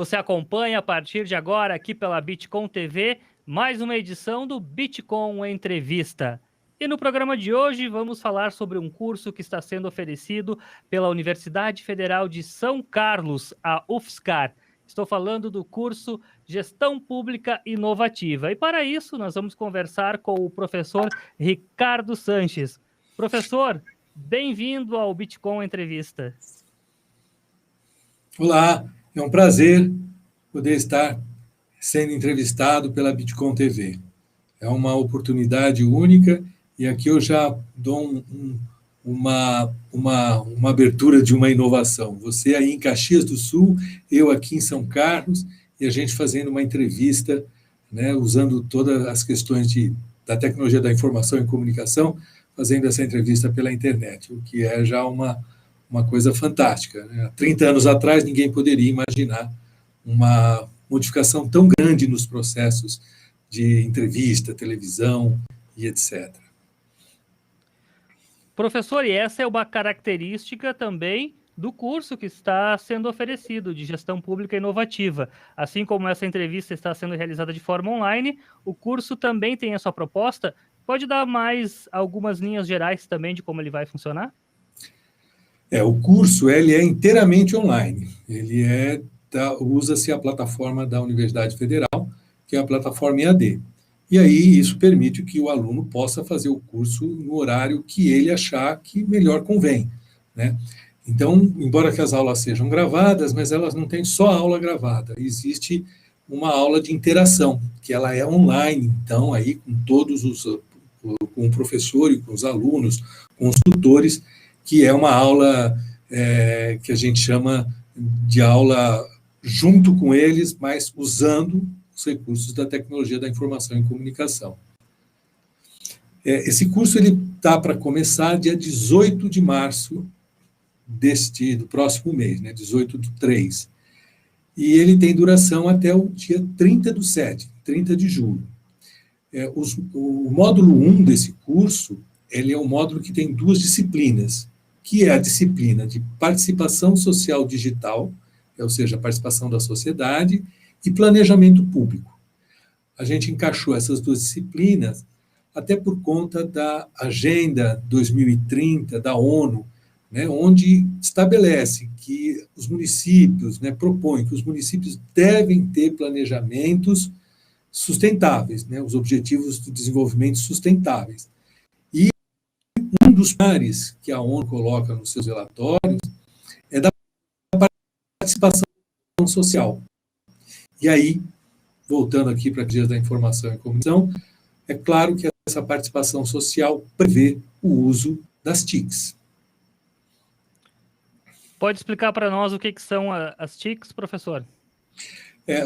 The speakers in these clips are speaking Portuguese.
Você acompanha a partir de agora aqui pela Bitcom TV mais uma edição do Bitcom Entrevista. E no programa de hoje vamos falar sobre um curso que está sendo oferecido pela Universidade Federal de São Carlos, a UFSCar. Estou falando do curso Gestão Pública Inovativa. E para isso nós vamos conversar com o professor Ricardo Sanches. Professor, bem-vindo ao Bitcom Entrevista. Olá, é um prazer poder estar sendo entrevistado pela Bitcom TV. É uma oportunidade única e aqui eu já dou uma abertura de uma inovação. Você aí em Caxias do Sul, eu aqui em São Carlos, e a gente fazendo uma entrevista, né, usando todas as questões da tecnologia da informação e comunicação, fazendo essa entrevista pela internet, o que é já uma coisa fantástica, né? Há 30 anos atrás, ninguém poderia imaginar uma modificação tão grande nos processos de entrevista, televisão e etc. Professor, e essa é uma característica também do curso que está sendo oferecido, de Gestão Pública Inovativa. Assim como essa entrevista está sendo realizada de forma online, o curso também tem a sua proposta. Pode dar mais algumas linhas gerais também de como ele vai funcionar? O curso ele é inteiramente online. Ele usa-se a plataforma da Universidade Federal, que é a plataforma EAD. E aí isso permite que o aluno possa fazer o curso no horário que ele achar que melhor convém, né? Então, embora que as aulas sejam gravadas, mas elas não têm só aula gravada. Existe uma aula de interação, que ela é online, então aí com com o professor e com os alunos, com os tutores, que é uma aula que a gente chama de aula junto com eles, mas usando os recursos da tecnologia da informação e comunicação. Esse curso está para começar dia 18 de março do próximo mês, né, 18/3. E ele tem duração até o dia 30/7, 30 de julho. O módulo 1 desse curso, ele é um módulo que tem duas disciplinas, que é a disciplina de participação social digital, ou seja, a participação da sociedade, e planejamento público. A gente encaixou essas duas disciplinas até por conta da Agenda 2030 da ONU, né, onde estabelece que os municípios, né, propõe que os municípios devem ter planejamentos sustentáveis, né, os objetivos do desenvolvimento sustentáveis. E um dos pilares que a ONU coloca nos seus relatórios é da participação social. E aí, voltando aqui para a dias da informação e comunicação, é claro que essa participação social prevê o uso das TICs. Pode explicar para nós o que são as TICs, professor?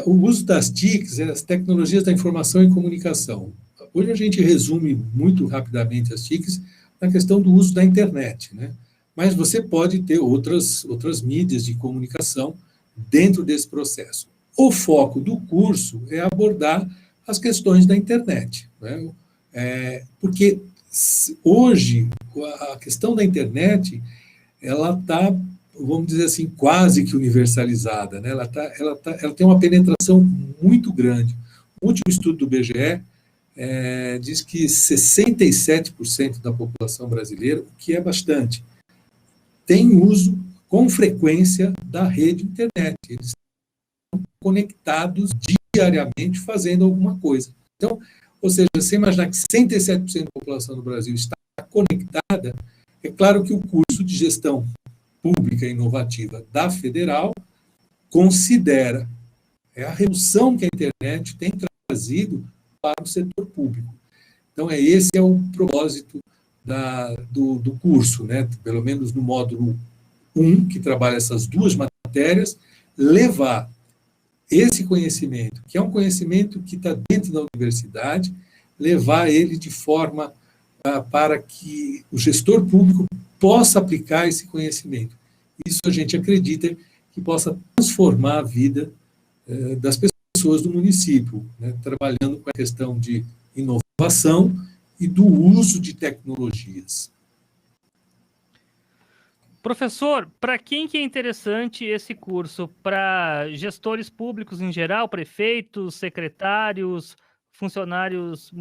O uso das TICs, as tecnologias da informação e comunicação. Hoje a gente resume muito rapidamente as TICs na questão do uso da internet, né? Mas você pode ter outras mídias de comunicação dentro desse processo. O foco do curso é abordar as questões da internet, né? Porque hoje a questão da internet ela está, vamos dizer assim, quase que universalizada, né? Ela tem uma penetração muito grande. O último estudo do BGE diz que 67% da população brasileira, o que é bastante, tem uso com frequência da rede internet. Eles estão conectados diariamente fazendo alguma coisa. Então, ou seja, você imaginar que 67% da população do Brasil está conectada, é claro que o curso de gestão pública inovativa da Federal considera a revolução que a internet tem trazido para o setor público. Então, esse é o propósito do curso, né? Pelo menos no módulo 1, que trabalha essas duas matérias, levar esse conhecimento, que é um conhecimento que está dentro da universidade, levar ele de forma para que o gestor público possa aplicar esse conhecimento. Isso a gente acredita que possa transformar a vida das pessoas do município, né, trabalhando com a questão de inovação e do uso de tecnologias. Professor, para quem que é interessante esse curso? Para gestores públicos em geral, prefeitos, secretários, funcionários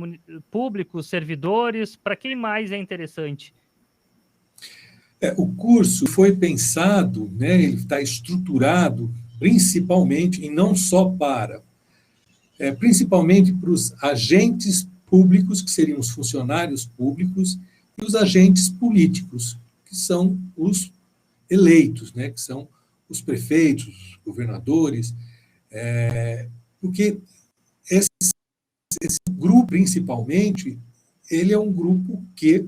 públicos, servidores? Para quem mais é interessante? O curso foi pensado, né, ele está estruturado principalmente, e não só principalmente para os agentes públicos, que seriam os funcionários públicos, e os agentes políticos, que são os eleitos, né, que são os prefeitos, os governadores, porque esse grupo, principalmente, ele é um grupo que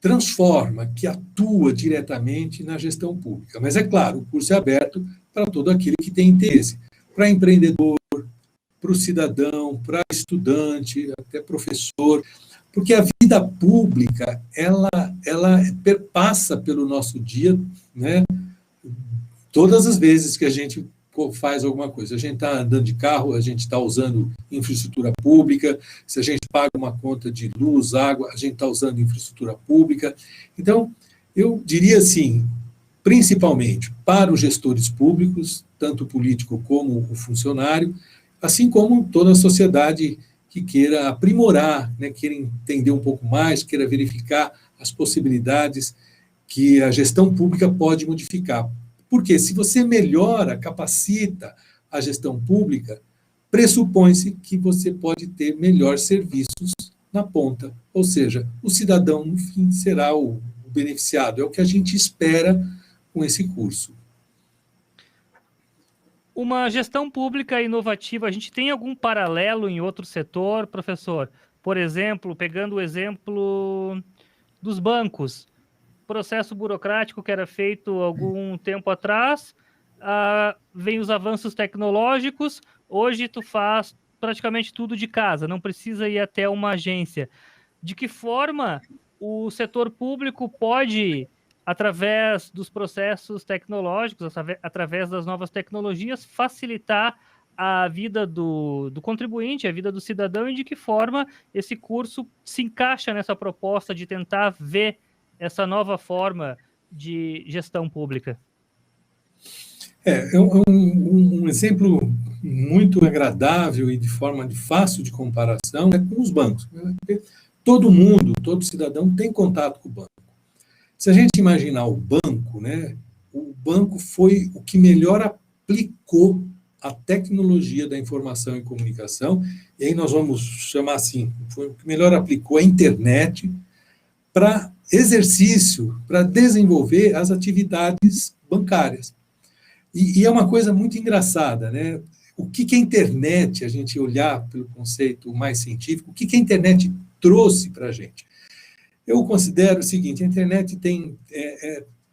transforma, que atua diretamente na gestão pública. Mas, é claro, o curso é aberto para todo aquele que tem interesse, para empreendedor, para o cidadão, para estudante, até professor, porque a vida pública, ela perpassa pelo nosso dia, né? Todas as vezes que a gente faz alguma coisa. A gente está andando de carro, a gente está usando infraestrutura pública, se a gente paga uma conta de luz, água, a gente está usando infraestrutura pública. Então, eu diria assim, principalmente para os gestores públicos, tanto o político como o funcionário, assim como toda a sociedade que queira aprimorar, né, queira entender um pouco mais, queira verificar as possibilidades que a gestão pública pode modificar. Porque se você melhora, capacita a gestão pública, pressupõe-se que você pode ter melhores serviços na ponta. Ou seja, o cidadão, no fim, será o beneficiado. É o que a gente espera com esse curso. Uma gestão pública inovativa, a gente tem algum paralelo em outro setor, professor? Por exemplo, pegando o exemplo dos bancos, processo burocrático que era feito algum tempo atrás, vem os avanços tecnológicos, hoje tu faz praticamente tudo de casa, não precisa ir até uma agência. De que forma o setor público pode, através dos processos tecnológicos, através das novas tecnologias, facilitar a vida do contribuinte, a vida do cidadão, e de que forma esse curso se encaixa nessa proposta de tentar ver essa nova forma de gestão pública? É um exemplo muito agradável e de forma fácil de comparação é com os bancos. Todo mundo, todo cidadão tem contato com o banco. Se a gente imaginar o banco, né, o banco foi o que melhor aplicou a tecnologia da informação e comunicação, e aí nós vamos chamar assim, foi o que melhor aplicou a internet para exercício, para desenvolver as atividades bancárias. E é uma coisa muito engraçada, né? O que a internet, a gente olhar pelo conceito mais científico, o que a internet trouxe para a gente? Eu considero o seguinte, a internet tem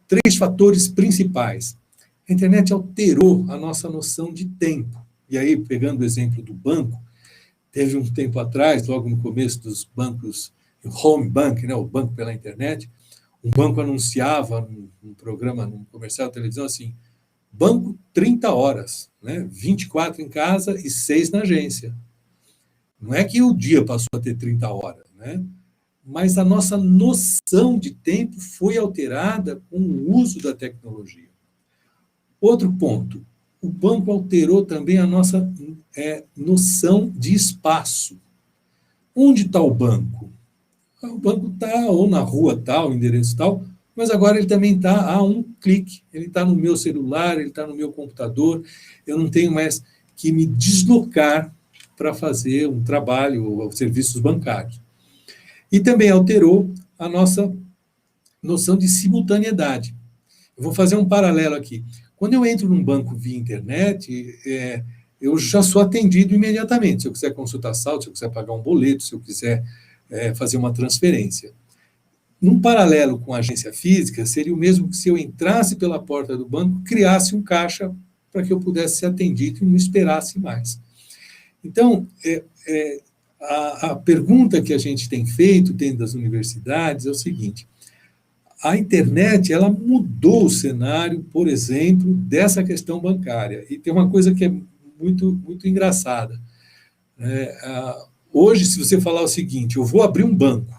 três fatores principais. A internet alterou a nossa noção de tempo. E aí, pegando o exemplo do banco, teve um tempo atrás, logo no começo dos bancos, home bank, né, o banco pela internet, um banco anunciava num programa, num comercial de televisão, assim, banco 30 horas, né, 24 em casa e 6 na agência. Não é que o dia passou a ter 30 horas, né? Mas a nossa noção de tempo foi alterada com o uso da tecnologia. Outro ponto, o banco alterou também a nossa noção de espaço. Onde está o banco? O banco está ou na rua tal, endereço tal, mas agora ele também está a um clique. Ele está no meu celular, ele está no meu computador, eu não tenho mais que me deslocar para fazer um trabalho ou serviços bancários. E também alterou a nossa noção de simultaneidade. Eu vou fazer um paralelo aqui. Quando eu entro num banco via internet, eu já sou atendido imediatamente. Se eu quiser consultar saldo, se eu quiser pagar um boleto, se eu quiser fazer uma transferência. Num paralelo com a agência física, seria o mesmo que se eu entrasse pela porta do banco, criasse um caixa para que eu pudesse ser atendido e não esperasse mais. Então, a pergunta que a gente tem feito dentro das universidades é o seguinte: a internet, ela mudou o cenário, por exemplo, dessa questão bancária. E tem uma coisa que é muito, muito engraçada. Hoje, se você falar o seguinte, eu vou abrir um banco,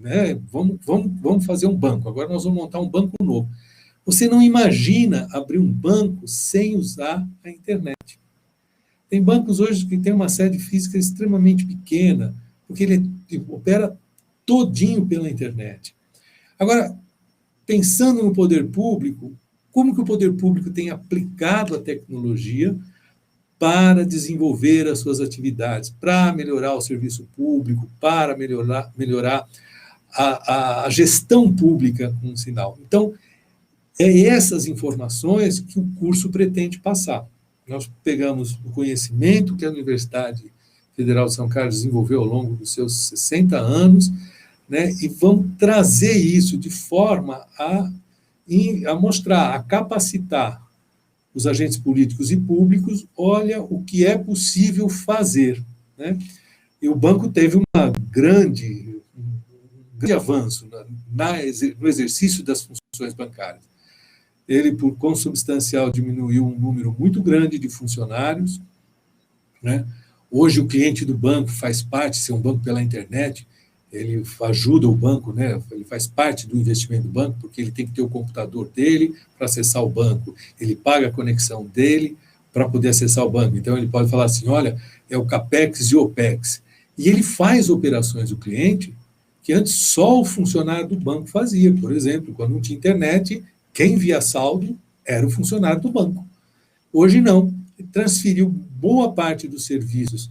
né? Vamos fazer um banco, agora nós vamos montar um banco novo. Você não imagina abrir um banco sem usar a internet. Tem bancos hoje que têm uma sede física extremamente pequena, porque ele opera todinho pela internet. Agora, pensando no poder público, como que o poder público tem aplicado a tecnologia para desenvolver as suas atividades, para melhorar o serviço público, para melhorar a gestão pública com o sinal. Então, é essas informações que o curso pretende passar. Nós pegamos o conhecimento que a Universidade Federal de São Carlos desenvolveu ao longo dos seus 60 anos, né, e vamos trazer isso de forma a mostrar, a capacitar os agentes políticos e públicos, olha o que é possível fazer, né? E o banco teve um grande avanço no exercício das funções bancárias. Ele, por consubstancial, diminuiu um número muito grande de funcionários, né? Hoje, o cliente do banco faz parte, se é um banco pela internet, ele ajuda o banco, né? Ele faz parte do investimento do banco, porque ele tem que ter o computador dele para acessar o banco, ele paga a conexão dele para poder acessar o banco. Então, ele pode falar assim, olha, é o CAPEX e o OPEX. E ele faz operações do cliente que antes só o funcionário do banco fazia. Por exemplo, quando não tinha internet, quem via saldo era o funcionário do banco. Hoje não, ele transferiu boa parte dos serviços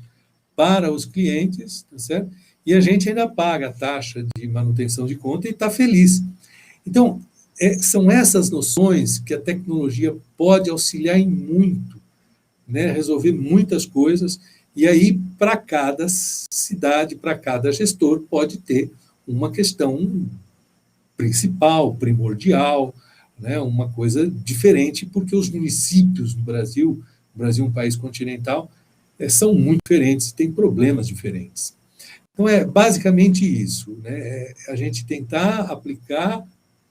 para os clientes, tá certo? E a gente ainda paga a taxa de manutenção de conta e está feliz. Então, são essas noções que a tecnologia pode auxiliar em muito, né? Resolver muitas coisas, e aí, para cada cidade, para cada gestor, pode ter uma questão principal, primordial, né? Uma coisa diferente, porque os municípios no Brasil, o Brasil é um país continental, são muito diferentes, têm problemas diferentes. Então, é basicamente isso, né? A gente tentar aplicar,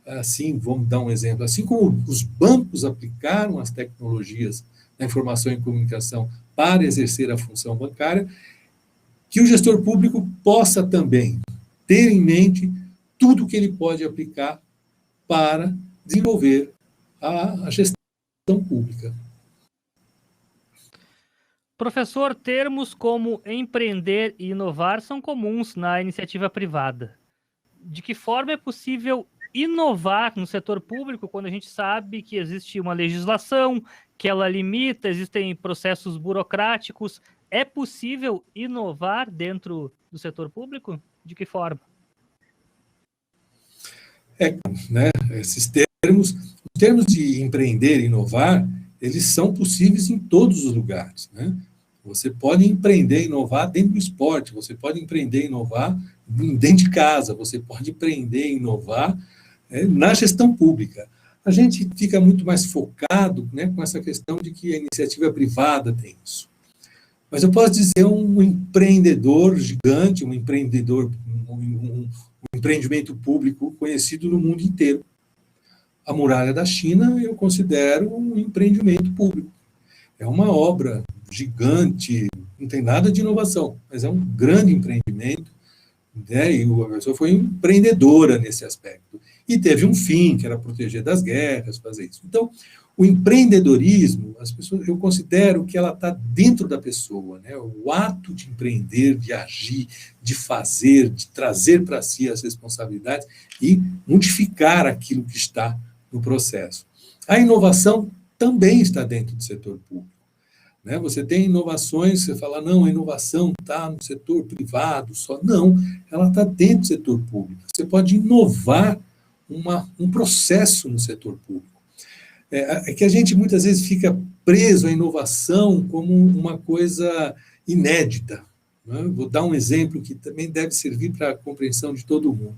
assim, vamos dar um exemplo, assim como os bancos aplicaram as tecnologias da informação e comunicação para exercer a função bancária, que o gestor público possa também ter em mente tudo que ele pode aplicar para desenvolver a gestão pública. Professor, termos como empreender e inovar são comuns na iniciativa privada. De que forma é possível inovar no setor público quando a gente sabe que existe uma legislação, que ela limita, existem processos burocráticos? É possível inovar dentro do setor público? De que forma? Né, esses termos, os termos de empreender e inovar, eles são possíveis em todos os lugares, né? Você pode empreender e inovar dentro do esporte, você pode empreender e inovar dentro de casa, você pode empreender e inovar na gestão pública. A gente fica muito mais focado, né, com essa questão de que a iniciativa privada tem isso. Mas eu posso dizer um empreendedor gigante, um empreendimento público conhecido no mundo inteiro. A Muralha da China eu considero um empreendimento público. É uma obra gigante, não tem nada de inovação, mas é um grande empreendimento, né? E a pessoa foi empreendedora nesse aspecto. E teve um fim, que era proteger das guerras, fazer isso. Então, o empreendedorismo, eu considero que ela está dentro da pessoa, né? O ato de empreender, de agir, de fazer, de trazer para si as responsabilidades e modificar aquilo que está no processo. A inovação também está dentro do setor público, né? Você tem inovações, você fala, não, a inovação está no setor privado só. Não, ela está dentro do setor público. Você pode inovar um processo no setor público. É que a gente muitas vezes fica preso à inovação como uma coisa inédita, né? Vou dar um exemplo que também deve servir para a compreensão de todo mundo.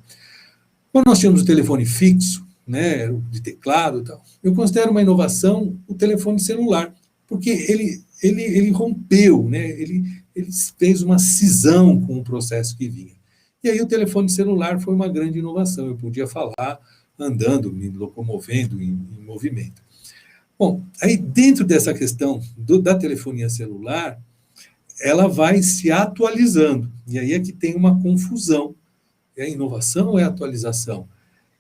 Quando nós tínhamos o telefone fixo, né, de teclado e tal, eu considero uma inovação o telefone celular, porque ele rompeu, né, ele fez uma cisão com o processo que vinha. E aí o telefone celular foi uma grande inovação, eu podia falar andando, me locomovendo em movimento. Bom, aí dentro dessa questão da telefonia celular, ela vai se atualizando, e aí é que tem uma confusão É inovação ou é atualização?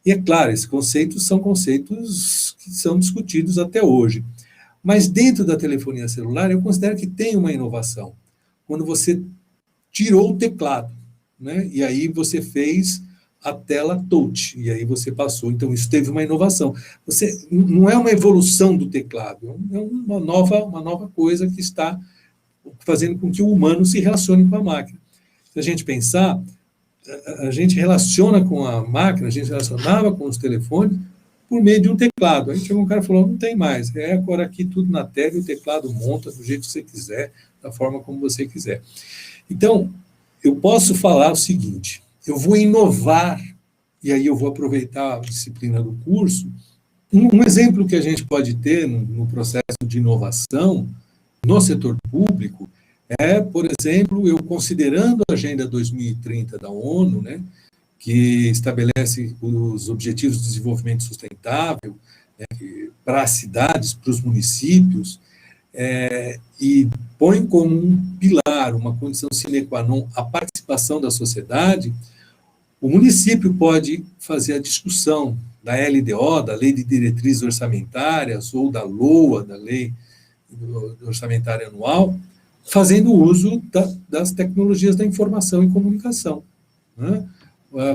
E é claro, esses conceitos são conceitos que são discutidos até hoje. Mas dentro da telefonia celular, eu considero que tem uma inovação. Quando você tirou o teclado, né? E aí você fez a tela touch, e aí você passou. Então, isso teve uma inovação. Você, não é uma evolução do teclado, é uma nova coisa que está fazendo com que o humano se relacione com a máquina. Se a gente pensar, a gente relaciona com a máquina, a gente relacionava com os telefones por meio de um teclado. Aí chegou um cara e falou, não tem mais, é agora aqui tudo na tela, e o teclado monta do jeito que você quiser, da forma como você quiser. Então, eu posso falar o seguinte, eu vou inovar, e aí eu vou aproveitar a disciplina do curso. Um exemplo que a gente pode ter no processo de inovação no setor público é, por exemplo, eu considerando a Agenda 2030 da ONU, né, que estabelece os Objetivos de Desenvolvimento Sustentável, né, para as cidades, para os municípios, e põe como um pilar, uma condição sine qua non, a participação da sociedade. O município pode fazer a discussão da LDO, da Lei de Diretrizes Orçamentárias, ou da LOA, da Lei Orçamentária Anual, fazendo uso das tecnologias da informação e comunicação, né?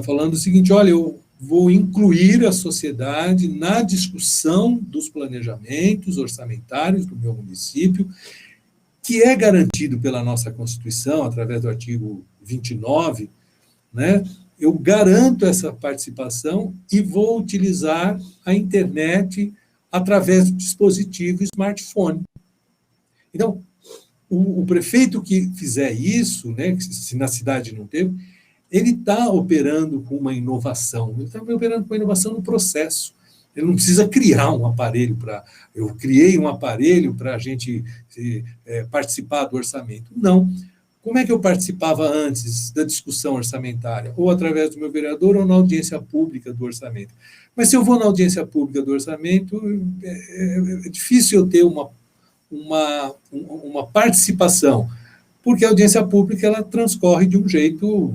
Falando o seguinte, olha, eu vou incluir a sociedade na discussão dos planejamentos orçamentários do meu município, que é garantido pela nossa Constituição, através do artigo 29, né? Eu garanto essa participação e vou utilizar a internet através do dispositivo smartphone. Então, o prefeito que fizer isso, né, se na cidade não teve, ele está operando com uma inovação, ele está operando com uma inovação no processo. Ele não precisa criar um aparelho para... Eu criei um aparelho para a gente participar do orçamento. Não. Como é que eu participava antes da discussão orçamentária? Ou através do meu vereador ou na audiência pública do orçamento. Mas se eu vou na audiência pública do orçamento, é difícil eu ter uma participação, porque a audiência pública ela transcorre de um jeito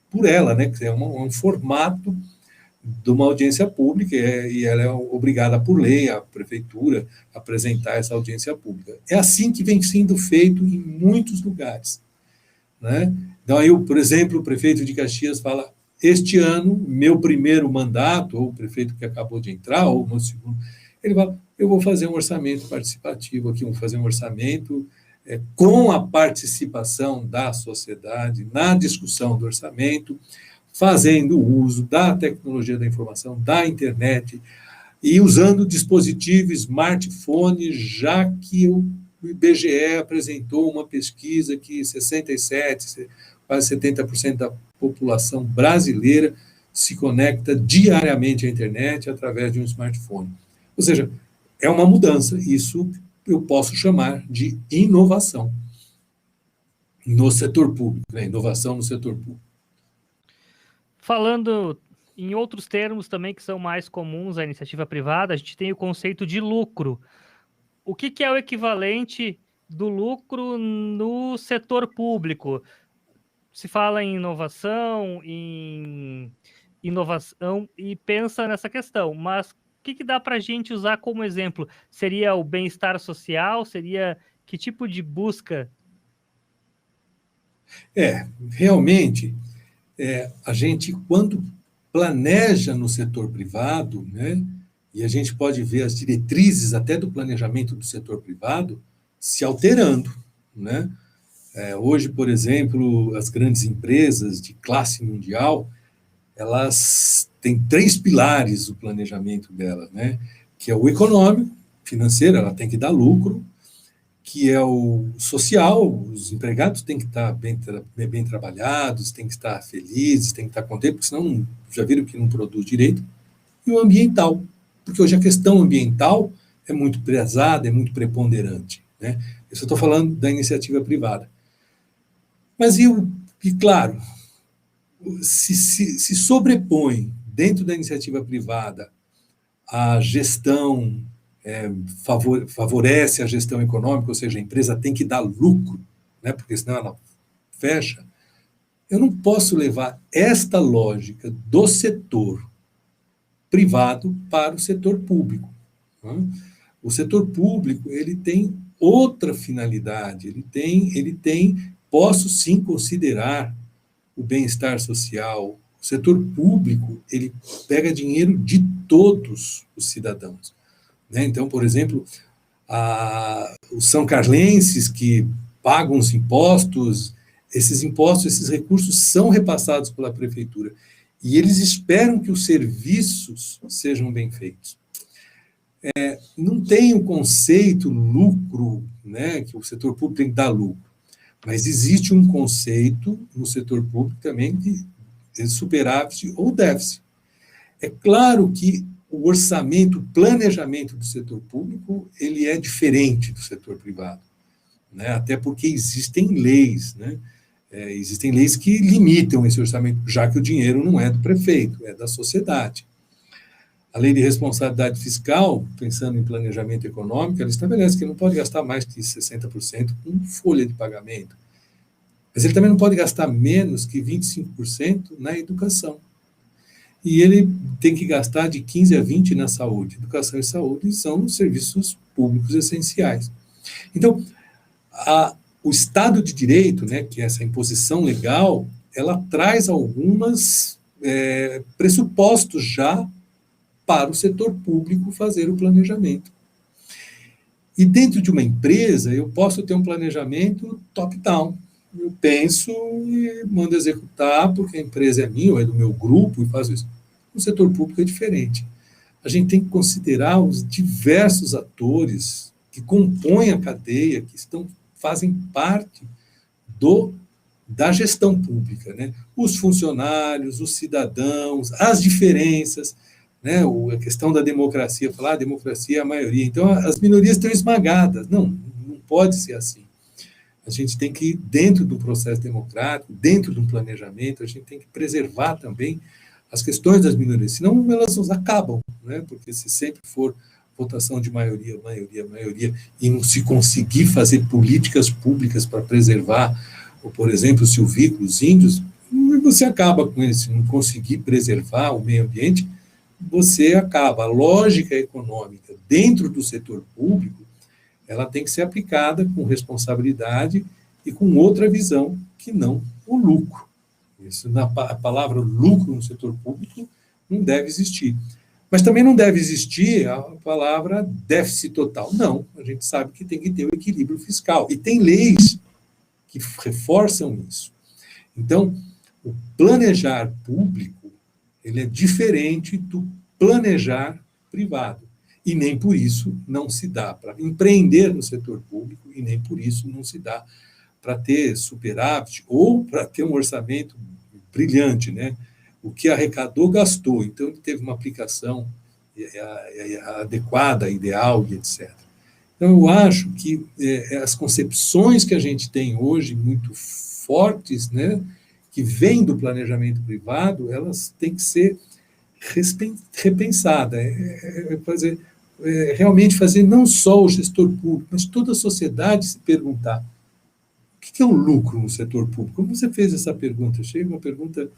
por ela, né? É um formato de uma audiência pública e ela é obrigada por lei, a prefeitura, a apresentar essa audiência pública. É assim que vem sendo feito em muitos lugares, né? Então, aí, por exemplo, o prefeito de Caxias fala, este ano, meu primeiro mandato, ou o prefeito que acabou de entrar, ou o meu segundo, ele fala, eu vou fazer um orçamento participativo aqui, vou fazer um orçamento com a participação da sociedade na discussão do orçamento, fazendo uso da tecnologia da informação, da internet, e usando o dispositivo smartphone, já que o IBGE apresentou uma pesquisa que 67%, quase 70% da população brasileira se conecta diariamente à internet através de um smartphone. Ou seja, é uma mudança, isso eu posso chamar de inovação no setor público, né? Inovação no setor público. Falando em outros termos também que são mais comuns à iniciativa privada, a gente tem o conceito de lucro. O que é o equivalente do lucro no setor público? Se fala em inovação e pensa nessa questão, mas o que dá para a gente usar como exemplo? Seria o bem-estar social? Seria que tipo de busca? Realmente, a gente, quando planeja no setor privado, né, e a gente pode ver as diretrizes até do planejamento do setor privado se alterando, né? Hoje, por exemplo, as grandes empresas de classe mundial, elas têm 3 pilares do planejamento delas, né? Que é o econômico, financeiro, ela tem que dar lucro, que é o social, os empregados têm que estar bem trabalhados, têm que estar felizes, têm que estar contentes, porque senão já viram que não produz direito, e o ambiental, porque hoje a questão ambiental é muito prezada, é muito preponderante, né? Isso eu estou falando da iniciativa privada. Mas, claro, se sobrepõe dentro da iniciativa privada a gestão, favorece a gestão econômica, ou seja, a empresa tem que dar lucro, né, porque senão ela fecha, Eu não posso levar esta lógica do setor privado para o setor público. Né? O setor público, ele tem outra finalidade, posso sim considerar o bem-estar social. O setor público, ele pega dinheiro de todos os cidadãos. Né? Então, por exemplo, os são carlenses que pagam os impostos, esses recursos são repassados pela prefeitura. E eles esperam que os serviços sejam bem feitos. Não tem o conceito lucro, né, que o setor público tem que dar lucro, mas existe um conceito no setor público também de superávit ou déficit. É claro que o orçamento, o planejamento do setor público, ele é diferente do setor privado, né, até porque existem leis, né, existem leis que limitam esse orçamento, já que o dinheiro não é do prefeito, é da sociedade. A lei de responsabilidade fiscal, pensando em planejamento econômico, ela estabelece que não pode gastar mais que 60% com folha de pagamento. Mas ele também não pode gastar menos que 25% na educação. E ele tem que gastar de 15% a 20% na saúde. Educação e saúde são serviços públicos essenciais. Então, o Estado de Direito, né, que é essa imposição legal, ela traz alguns pressupostos já para o setor público fazer o planejamento. E dentro de uma empresa, eu posso ter um planejamento top-down. Eu penso e mando executar, porque a empresa é minha, ou é do meu grupo, e faço isso. O setor público é diferente. A gente tem que considerar os diversos atores que compõem a cadeia, que fazem parte da gestão pública, né? Os funcionários, os cidadãos, as diferenças, né? A questão da democracia, falar a democracia é a maioria, então as minorias estão esmagadas. Não pode ser assim. A gente tem que, dentro do processo democrático, dentro de um planejamento, a gente tem que preservar também as questões das minorias, senão elas acabam, né? Porque se sempre for votação de maioria, e não se conseguir fazer políticas públicas para preservar, ou, por exemplo, os silvícolas, os índios, você acaba com eles. Se não conseguir preservar o meio ambiente, você acaba. A lógica econômica dentro do setor público, ela tem que ser aplicada com responsabilidade e com outra visão que não o lucro. A palavra lucro no setor público não deve existir. Mas também não deve existir a palavra déficit total. Não, a gente sabe que tem que ter o equilíbrio fiscal. E tem leis que reforçam isso. Então, o planejar público, ele é diferente do planejar privado. E nem por isso não se dá para empreender no setor público, e nem por isso não se dá para ter superávit ou para ter um orçamento brilhante, né? O que arrecadou, gastou. Então, ele teve uma aplicação adequada, ideal e etc. Então, eu acho que as concepções que a gente tem hoje, muito fortes, né, que vêm do planejamento privado, elas têm que ser repensadas. Realmente fazer não só o gestor público, mas toda a sociedade se perguntar: o que é o lucro no setor público? Como você fez essa pergunta? Achei uma pergunta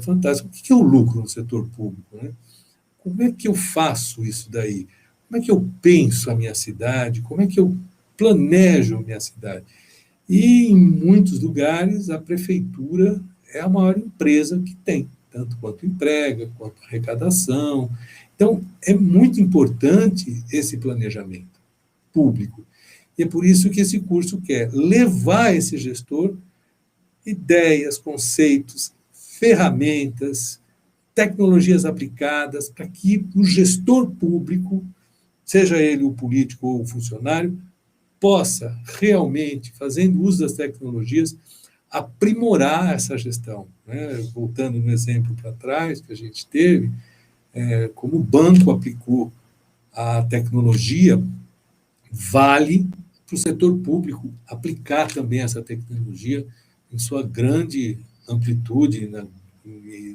fantástica. O que é o lucro no setor público? Né? Como é que eu faço isso daí? Como é que eu penso a minha cidade? Como é que eu planejo a minha cidade? E, em muitos lugares, a prefeitura é a maior empresa que tem, tanto quanto emprega, quanto arrecadação. Então, é muito importante esse planejamento público. E é por isso que esse curso quer levar esse gestor ideias, conceitos, ferramentas, tecnologias aplicadas, para que o gestor público, seja ele o político ou o funcionário, possa realmente, fazendo uso das tecnologias, aprimorar essa gestão. Né? Voltando no exemplo para trás que a gente teve, como o banco aplicou a tecnologia, vale para o setor público aplicar também essa tecnologia em sua grande amplitude,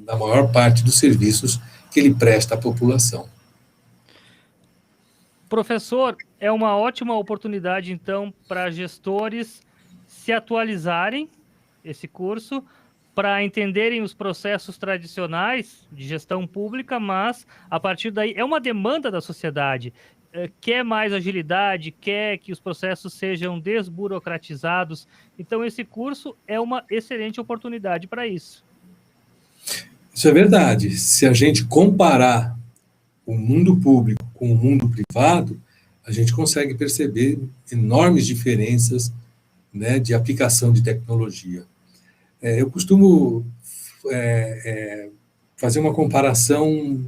na maior parte dos serviços que ele presta à população. Professor, é uma ótima oportunidade, então, para gestores se atualizarem esse curso, para entenderem os processos tradicionais de gestão pública, mas a partir daí é uma demanda da sociedade. Quer mais agilidade, quer que os processos sejam desburocratizados. Então, esse curso é uma excelente oportunidade para isso. Isso é verdade. Se a gente comparar o mundo público com o mundo privado, a gente consegue perceber enormes diferenças, né, de aplicação de tecnologia. Eu costumo fazer uma comparação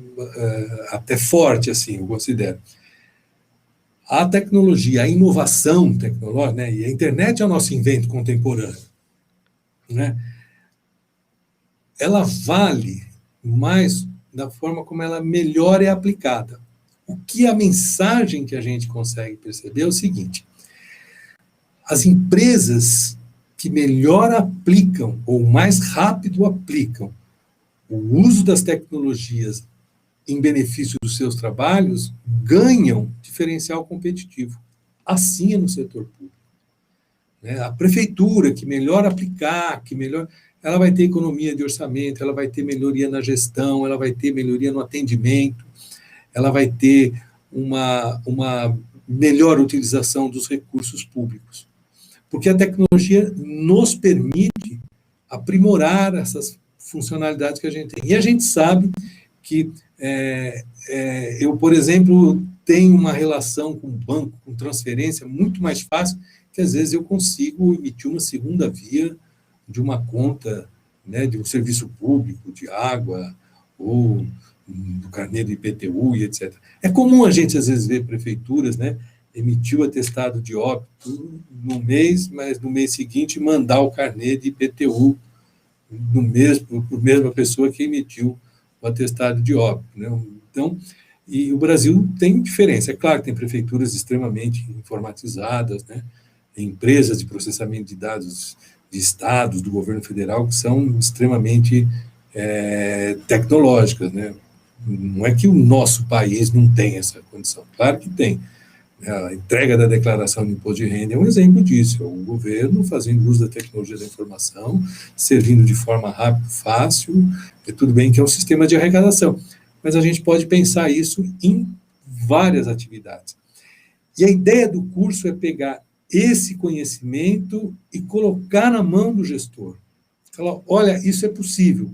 até forte, assim, eu considero. A tecnologia, a inovação tecnológica, né, e a internet é o nosso invento contemporâneo, né, ela vale mais da forma como ela melhor é aplicada. O que a mensagem que a gente consegue perceber é o seguinte: as empresas que melhor aplicam, ou mais rápido aplicam, o uso das tecnologias em benefício dos seus trabalhos, ganham diferencial competitivo. Assim é no setor público. A prefeitura que melhor aplicar, ela vai ter economia de orçamento, ela vai ter melhoria na gestão, ela vai ter melhoria no atendimento, ela vai ter uma melhor utilização dos recursos públicos. Porque a tecnologia nos permite aprimorar essas funcionalidades que a gente tem. E a gente sabe que eu, por exemplo, tenho uma relação com o banco, com transferência, muito mais fácil, que às vezes eu consigo emitir uma segunda via de uma conta, né, de um serviço público, de água, ou do carnê do IPTU e etc. É comum a gente, às vezes, ver prefeituras, né, emitiu atestado de óbito no mês, mas no mês seguinte mandar o carnê de IPTU por mesma pessoa que emitiu o atestado de óbito, né? Então, e o Brasil tem diferença. É claro que tem prefeituras extremamente informatizadas, né? Empresas de processamento de dados de estados, do governo federal, que são extremamente tecnológicas, né? Não é que o nosso país não tem essa condição, claro que tem. A entrega da declaração de imposto de renda é um exemplo disso, é o governo fazendo uso da tecnologia da informação, servindo de forma rápida, fácil, tudo bem que é um sistema de arrecadação, mas a gente pode pensar isso em várias atividades. E a ideia do curso é pegar esse conhecimento e colocar na mão do gestor. Falar, olha, isso é possível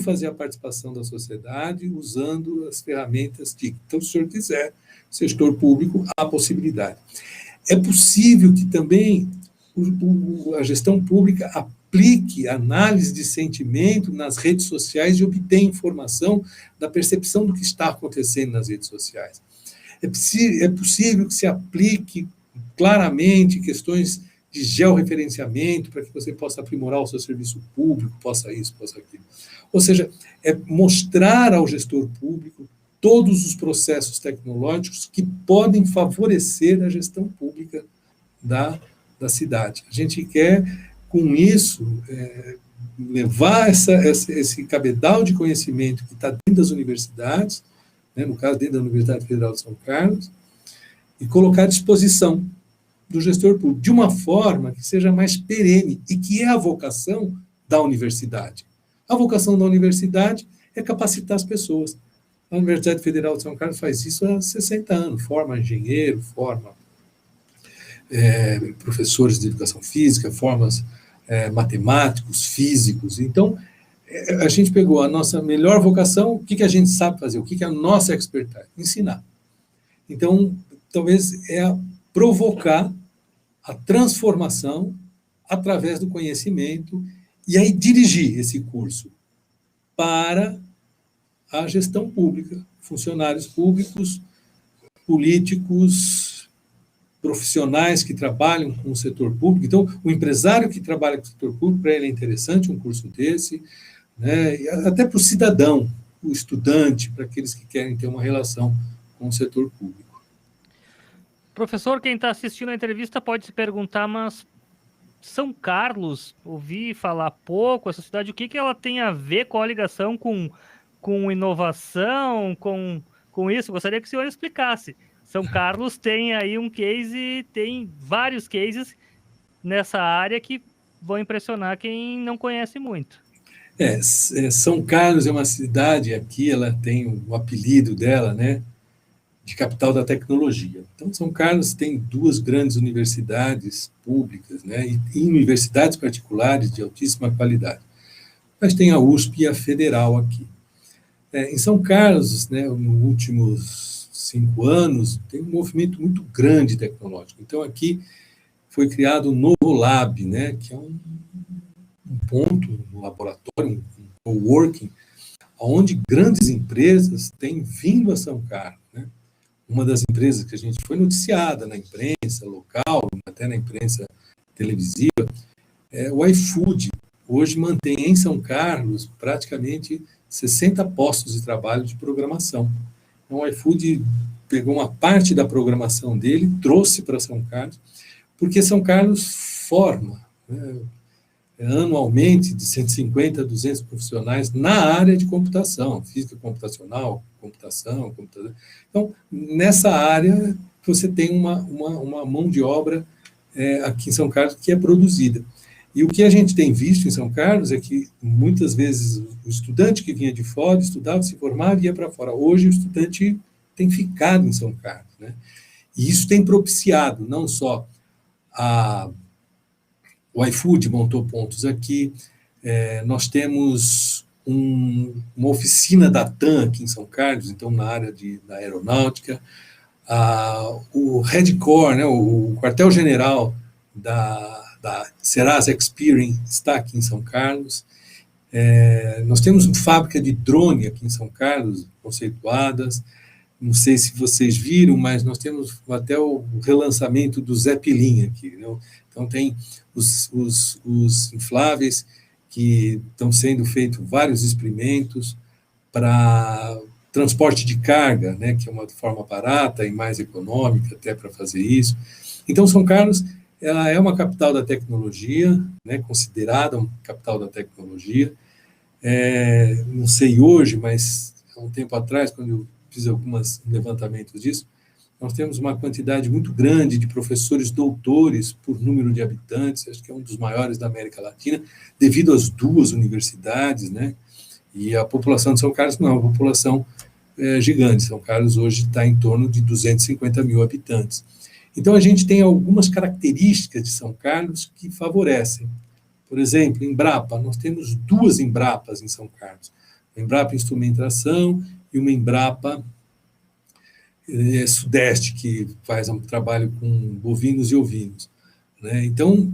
fazer a participação da sociedade usando as ferramentas TIC. Então, se o senhor quiser, setor público, há possibilidade. É possível que também a gestão pública aplique análise de sentimento nas redes sociais e obtenha informação da percepção do que está acontecendo nas redes sociais. É possível que se aplique claramente questões de georreferenciamento para que você possa aprimorar o seu serviço público, possa isso, possa aquilo. Ou seja, é mostrar ao gestor público todos os processos tecnológicos que podem favorecer a gestão pública da cidade. A gente quer, com isso, levar esse cabedal de conhecimento que está dentro das universidades, né, no caso, dentro da Universidade Federal de São Carlos, e colocar à disposição do gestor público, de uma forma que seja mais perene, e que é a vocação da universidade. A vocação da universidade é capacitar as pessoas. A Universidade Federal de São Carlos faz isso há 60 anos, forma engenheiro, forma professores de educação física, forma matemáticos, físicos. Então, a gente pegou a nossa melhor vocação, o que a gente sabe fazer, o que é a nossa expertise? Ensinar. Então, talvez provocar a transformação através do conhecimento e aí dirigir esse curso para a gestão pública, funcionários públicos, políticos, profissionais que trabalham com o setor público. Então, o empresário que trabalha com o setor público, para ele é interessante um curso desse, né? E até para o cidadão, o estudante, para aqueles que querem ter uma relação com o setor público. Professor, quem está assistindo a entrevista pode se perguntar, mas São Carlos, ouvi falar pouco, essa cidade, o que ela tem a ver com a ligação com inovação, com isso? Gostaria que o senhor explicasse. São Carlos tem aí um case, tem vários cases nessa área que vão impressionar quem não conhece muito. São Carlos é uma cidade aqui, ela tem o apelido dela, né, de capital da tecnologia. Então, São Carlos tem duas grandes universidades públicas, né, e universidades particulares de altíssima qualidade. Mas tem a USP e a Federal aqui. Em São Carlos, né, nos últimos 5 anos, tem um movimento muito grande tecnológico. Então, aqui foi criado o Novo Lab, né, que é um ponto, um laboratório, um coworking, onde grandes empresas têm vindo a São Carlos. Né? Uma das empresas que a gente foi noticiada na imprensa local, até na imprensa televisiva, é o iFood. Hoje mantém em São Carlos praticamente 60 postos de trabalho de programação. Então, o iFood pegou uma parte da programação dele, trouxe para São Carlos, porque São Carlos forma, né, anualmente de 150 a 200 profissionais na área de computação, física computacional, computação. Então, nessa área, você tem uma mão de obra aqui em São Carlos que é produzida. E o que a gente tem visto em São Carlos é que, muitas vezes, o estudante que vinha de fora, estudava, se formava e ia para fora. Hoje, o estudante tem ficado em São Carlos. Né? E isso tem propiciado, não só o iFood montou pontos aqui, nós temos uma oficina da TAM aqui em São Carlos, então, na área da aeronáutica, o Redcore, né, o quartel-general da Serasa Experian está aqui em São Carlos. Nós temos uma fábrica de drone aqui em São Carlos, conceituadas. Não sei se vocês viram, mas nós temos até o relançamento do Zeppelin aqui. Né? Então, tem os infláveis que estão sendo feitos vários experimentos para transporte de carga, né, que é uma forma barata e mais econômica até para fazer isso. Então, São Carlos ela é uma capital da tecnologia, né, considerada uma capital da tecnologia. Não sei hoje, mas há um tempo atrás, quando eu fiz alguns levantamentos disso, nós temos uma quantidade muito grande de professores doutores por número de habitantes, acho que é um dos maiores da América Latina, devido às duas universidades, né? E a população de São Carlos não é uma população gigante. São Carlos hoje está em torno de 250 mil habitantes. Então, a gente tem algumas características de São Carlos que favorecem. Por exemplo, Embrapa, nós temos duas Embrapas em São Carlos. Uma Embrapa Instrumentação e uma Embrapa Sudeste, que faz um trabalho com bovinos e ovinos. Né? Então,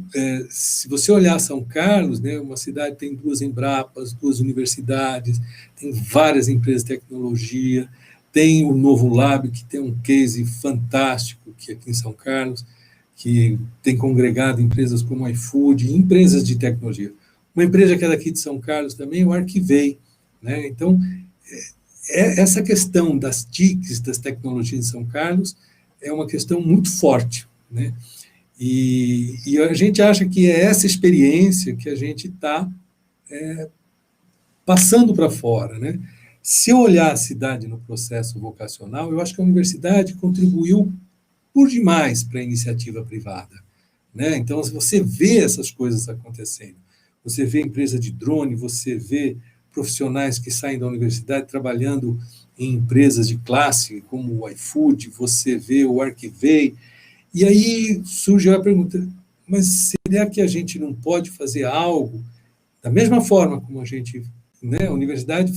se você olhar São Carlos, né, uma cidade tem duas Embrapas, duas universidades, tem várias empresas de tecnologia, tem o Novo Lab, que tem um case fantástico que aqui em São Carlos, que tem congregado empresas como iFood, empresas de tecnologia. Uma empresa que é daqui de São Carlos também é o Arquivei. Né? Então, essa questão das TICs, das tecnologias de São Carlos, é uma questão muito forte. Né? E a gente acha que é essa experiência que a gente está passando para fora. Né? Se eu olhar a cidade no processo vocacional, eu acho que a universidade contribuiu por demais para a iniciativa privada. Né? Então, se você vê essas coisas acontecendo, você vê empresa de drone, você vê profissionais que saem da universidade trabalhando em empresas de classe, como o iFood, você vê o Arquivei, e aí surge a pergunta, mas será que a gente não pode fazer algo da mesma forma como a gente, né, a universidade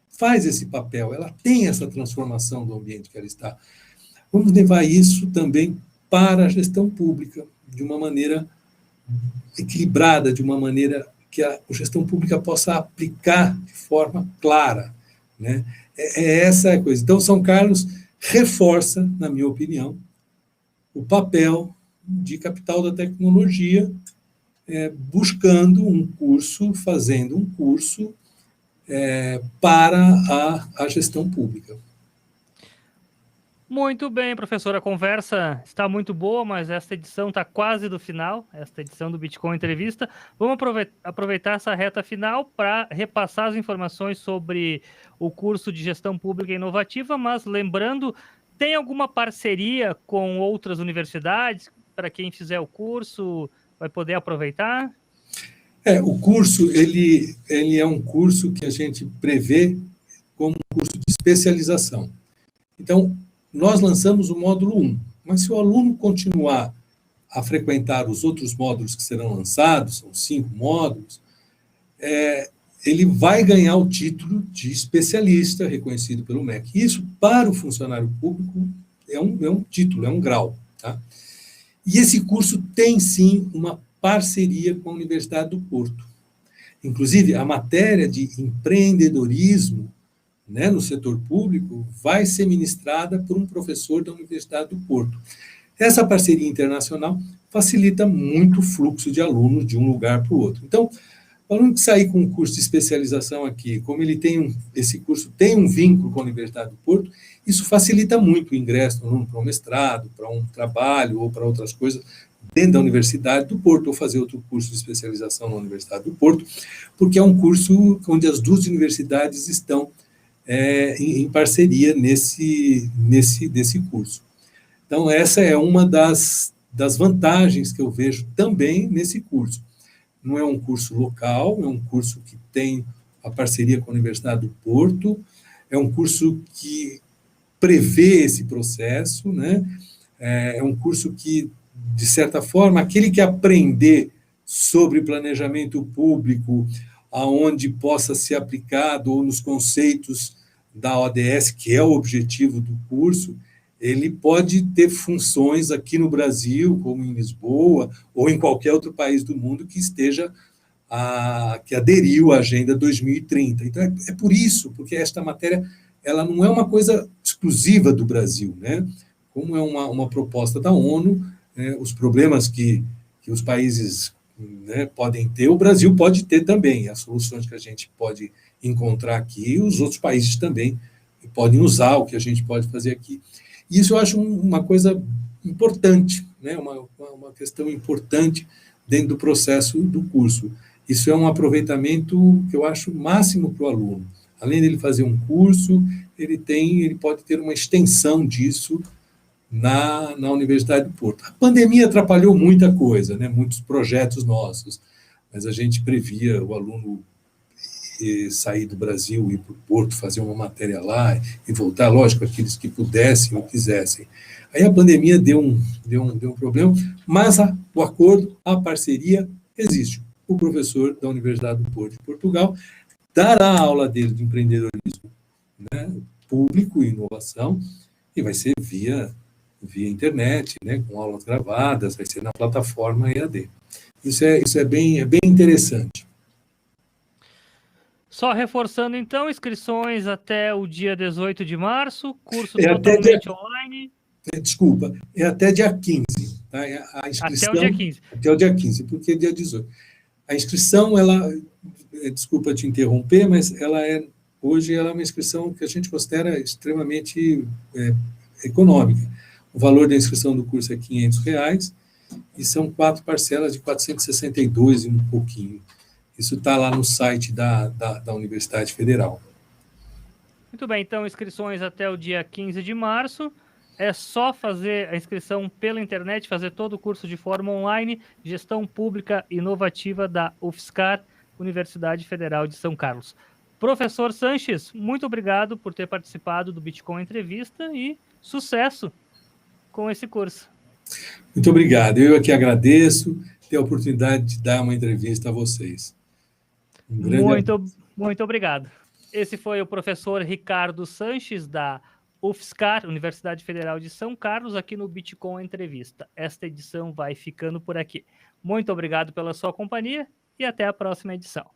faz esse papel, ela tem essa transformação do ambiente que ela está. Vamos levar isso também para a gestão pública, de uma maneira equilibrada, de uma maneira que a gestão pública possa aplicar de forma clara. Né? Essa é a coisa. Então, São Carlos reforça, na minha opinião, o papel de capital da tecnologia, buscando um curso, fazendo um curso para a gestão pública. Muito bem, professor, a conversa está muito boa, mas esta edição está quase do final, esta edição do Bitcoin Entrevista. Vamos aproveitar essa reta final para repassar as informações sobre o curso de Gestão Pública Inovativa, mas lembrando, tem alguma parceria com outras universidades? Para quem fizer o curso, vai poder aproveitar? O curso, ele é um curso que a gente prevê como um curso de especialização. Então, nós lançamos o módulo 1, mas se o aluno continuar a frequentar os outros módulos que serão lançados, são 5 módulos, ele vai ganhar o título de especialista reconhecido pelo MEC. Isso, para o funcionário público, é um título, é um grau. Tá? E esse curso tem, sim, uma parceria com a Universidade do Porto. Inclusive, a matéria de empreendedorismo, né, no setor público vai ser ministrada por um professor da Universidade do Porto. Essa parceria internacional facilita muito o fluxo de alunos de um lugar para o outro. Então, o aluno que sair com um curso de especialização aqui, como ele tem esse curso tem um vínculo com a Universidade do Porto, isso facilita muito o ingresso do aluno para um mestrado, para um trabalho ou para outras coisas dentro da Universidade do Porto, ou fazer outro curso de especialização na Universidade do Porto, porque é um curso onde as duas universidades estão em parceria nesse curso. Então, essa é uma das vantagens que eu vejo também nesse curso. Não é um curso local, é um curso que tem a parceria com a Universidade do Porto, é um curso que prevê esse processo, né? É um curso que, de certa forma, aquele que aprender sobre planejamento público, aonde possa ser aplicado, ou nos conceitos da ODS, que é o objetivo do curso, ele pode ter funções aqui no Brasil, como em Lisboa, ou em qualquer outro país do mundo que esteja, que aderiu à Agenda 2030. Então, é por isso, porque esta matéria ela não é uma coisa exclusiva do Brasil, né? Como é uma proposta da ONU, os problemas que os países, né, podem ter, o Brasil pode ter também, as soluções que a gente pode encontrar aqui, os outros países também podem usar o que a gente pode fazer aqui. Isso eu acho uma coisa importante, né? uma questão importante dentro do processo do curso. Isso é um aproveitamento que eu acho máximo para o aluno. Além dele fazer um curso, ele pode ter uma extensão disso na Universidade do Porto. A pandemia atrapalhou muita coisa, né? Muitos projetos nossos, mas a gente previa o aluno sair do Brasil, ir para o Porto, fazer uma matéria lá e voltar, lógico, aqueles que pudessem ou quisessem. Aí a pandemia deu um problema, mas o acordo, a parceria existe. O professor da Universidade do Porto de Portugal dará a aula dele de empreendedorismo, né, público e inovação, e vai ser via internet, né, com aulas gravadas, vai ser na plataforma EAD. Isso é bem interessante. Só reforçando, então, inscrições até o dia 18 de março, curso totalmente online. Desculpa, é até dia 15. Tá? A inscrição, até o dia 15. Até o dia 15, porque é dia 18. A inscrição, desculpa te interromper, mas hoje ela é uma inscrição que a gente considera extremamente econômica. O valor da inscrição do curso é R$500, e são 4 parcelas de 462 e um pouquinho. Isso está lá no site da Universidade Federal. Muito bem, então, inscrições até o dia 15 de março. É só fazer a inscrição pela internet, fazer todo o curso de forma online, Gestão Pública Inovativa da UFSCar, Universidade Federal de São Carlos. Professor Sanches, muito obrigado por ter participado do Bitcoin Entrevista e sucesso com esse curso. Muito obrigado. Eu aqui agradeço ter a oportunidade de dar uma entrevista a vocês. Muito obrigado. Esse foi o professor Ricardo Sanches, da UFSCar, Universidade Federal de São Carlos, aqui no Bitcoin Entrevista. Esta edição vai ficando por aqui. Muito obrigado pela sua companhia e até a próxima edição.